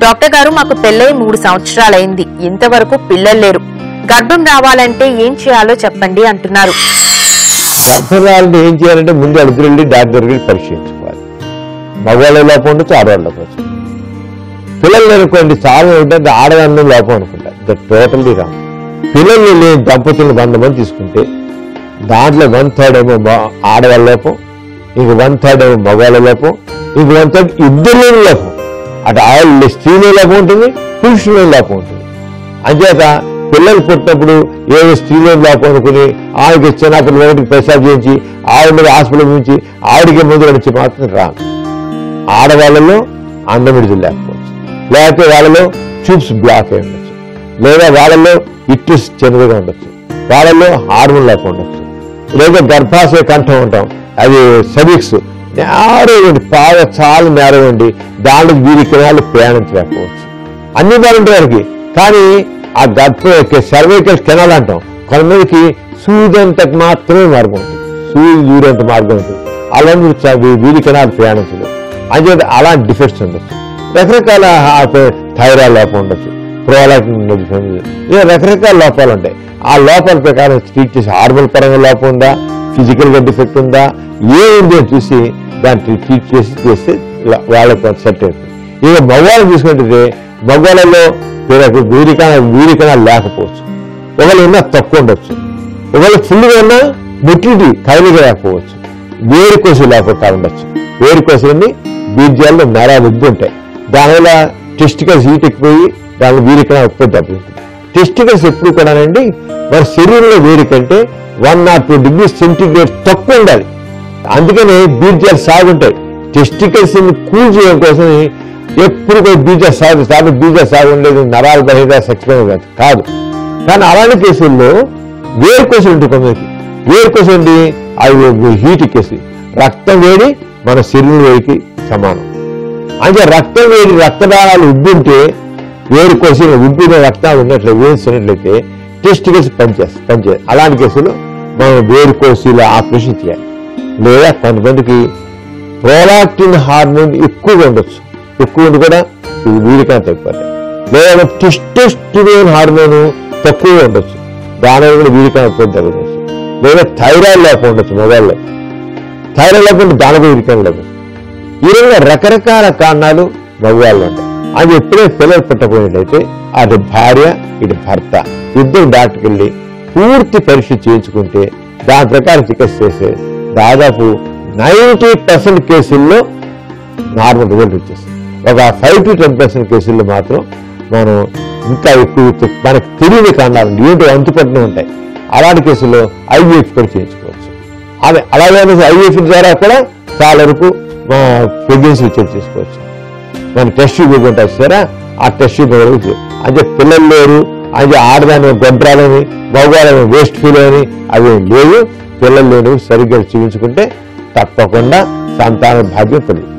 Doctor గారు, మాకు పెళ్ళై 3 సంవత్సరాలైంది, ఇంతవరకు పిల్లలు లేరు, గర్భం రావాలంటే ఏం చేయాలో చెప్పండి అంటున్నారు. గర్భం రావాలంటే ఏం చేయాలంటే ముందు అడుగులు వెళ్ళి డాక్టర్ దగ్గరికి పరీక్షించుకోవాలి. మగవాళ్ళ లోపం ఉండొచ్చు, ఆడవాళ్ళ లోపం ఉండొచ్చు. పిల్లలు అనుకోండి చాలా ఏంటంటే ఆడవాళ్ళ లోపం అనుకుంటారు. That totally wrong. పిల్లలు లేని దంపతులను 100 మంది తీసుకుంటే దాంట్లో 1/3 ఏమో ఆడవాళ్ళ లోపం, ఇంక 1/3 ఏమో మగవాళ్ళ లోపం, ఇంక 1/3 ఇద్దరు లోపం. అటు ఆడవాళ్ళు స్త్రీలో లోపం ఉంటుంది, పురుషుల లోపం ఉంటుంది. అంచేత పిల్లలు పుట్టినప్పుడు ఏదో స్త్రీలో లోపం అనుకుని ఆవిడకి చిన్నప్పుడు ఒకటికి పెసాబ్ చేయించి ఆవిడ మీద హాస్పిటల్ నుంచి ఆవిడకి ముందు నడిచి మాత్రం రాను. ఆడవాళ్ళలో అందమిడిది లేకపోవచ్చు, లేకపోతే వాళ్ళలో ట్యూబ్స్ బ్లాక్ అయి ఉండొచ్చు, లేదా వాళ్ళలో ఇట్టిస్ చిన్నదిగా ఉండొచ్చు, వాళ్ళలో హార్మోన్ లోపం ఉండొచ్చు, లేదా గర్భాశయ కంఠం ఉంటాం, అది సెవిక్స్ నేరవండి, బాగా చాలా నేరవండి, దాంట్లో వీరికి వాళ్ళు ప్రయాణించలేకపోవచ్చు. అన్ని బాగుంటాయి వారికి. కానీ ఆ సర్వైకల్ కెనాల్ అంటాం, కొంతమందికి సూదంతకు మాత్రమే మార్గం ఉంటుంది, దూరంత మార్గం ఉంటుంది. అలాంటి వీరి కెనాల్ ప్రయాణించలేదు. అంచేత అలాంటి డిఫెక్ట్స్ ఉండొచ్చు. రకరకాల థైరాయిడ్ లోపం ఉండొచ్చు, ప్రోలాక్టిన్ ఉండొచ్చు, ఇలా రకరకాల లోపాలు ఉంటాయి. ఆ లోపాల ప్రకారం ట్రీట్ చేసి హార్మోన్ పరంగా లోపం ఉందా, ఫిజికల్గా డిఫెక్ట్ ఉందా, ఏముంది అని చూసి దాన్ని ట్రీట్ చేస్తే వాళ్ళకి సెట్ అవుతుంది. ఇక మగవాళ్ళు చూసుకుంటే మగవాళ్ళలో వీరికైనా లేకపోవచ్చు, ఒకళ్ళు ఉన్నా తక్కువ ఉండొచ్చు, ఒకళ్ళు ఫుల్గా ఉన్నా మొటిలిటీ కైలిగా లేకపోవచ్చు, వేరుకోసి లేకుండా ఉండొచ్చు. వేరుకోసలన్నీ బీర్జాల్లో నరాలు ఉబ్బు ఉంటాయి, దానివల్ల టెస్టికల్స్ హీట్ ఎక్కిపోయి దాని వీరికైనా ఉత్పత్తి దెబ్బతింటుంది. టెస్టికల్స్ ఎప్పుడు కూడానండి మన శరీరంలో వేడికంటే 1 or 2 degrees సెంటిగ్రేడ్ తక్కువ ఉండాలి. అందుకనే బీర్జాలు సాగుంటాయి. టెస్టికల్స్ కూల్ చేయడం కోసం ఎప్పుడు కూడా బీజాలు సాగు బీజాలు సాగు ఉండేది నరాలు బహిగా సెక్స్పెన్ కాదు. కానీ అలాంటి కేసుల్లో వేరుకోసలు ఉంటుంది. కొందరికి వేరుకోసలు ఉంది, అవి హీట్ ఎక్కేసి రక్తం వేడి మన శరీరం వేడికి సమానం. అంటే రక్తం వేడి రక్తదానాలు ఉబ్బుంటే వేరుకోసలు ఉబ్బిన రక్తాలు వేసినట్లయితే టెస్టికల్స్ పనిచేస్తాయి. అలాంటి కేసులో మనం వేరుకోసీల ఆపరేషన్ చేయాలి. లేదా కొంతమందికి ప్రోలాక్టిన్ హార్మోన్ ఎక్కువగా ఉండొచ్చు, ఎక్కువ ఉండి కూడా ఇది వీరికైనా తగ్గిపోతాయి. లేదా టెస్టోస్టెరోన్ హార్మోన్ తక్కువగా ఉండొచ్చు, దానివల్ల కూడా వీరికైనా తగ్గవచ్చు. లేదా థైరాయిడ్ లోపం ఉండొచ్చు, మొబైల్లో థైరాయిడ్ లోపం దాని కూడా వీరికైనా లభిస్తుంది. ఈ విధంగా రకరకాల కారణాలు మగవాళ్ళు ఉంటాయి. అది ఎప్పుడైతే పిల్లలు పుట్టకపోయినట్లయితే అటు భార్య ఇటు భర్త ఇద్దరు డాక్టర్కి వెళ్ళి పూర్తి పరీక్ష చేయించుకుంటే దాని ప్రకారం చికిత్స చేస్తే దాదాపు 90% కేసుల్లో నార్మల్ రిజల్ట్ వచ్చేస్తుంది. ఒక 5 to 10% కేసుల్లో మాత్రం మనం ఇంకా ఎక్కువ మనకు తెలియని కారణాలు ఏంటో అంతుపట్టిన ఉంటాయి. అలాంటి కేసుల్లో IVF కూడా చేయించుకోవచ్చు. అలాగే IVF ద్వారా కూడా చాలా వరకు ప్రెగ్నెన్సీ చెక్ చేసుకోవచ్చు. మన టెస్ట్ ట్యూబ్ ఉంటాయి సరే, ఆ టెస్ట్ ట్యూబ్ అంటే పిల్లలు లేరు, అది ఆడదాని గొడ్రాలని మగవాళ్ళని వేస్ట్ ఫీల్ అని అవి లేవు. పిల్లలు లేని సరిగ్గా చూపించుకుంటే తప్పకుండా సంతాన భాగ్యం పొందుతుంది.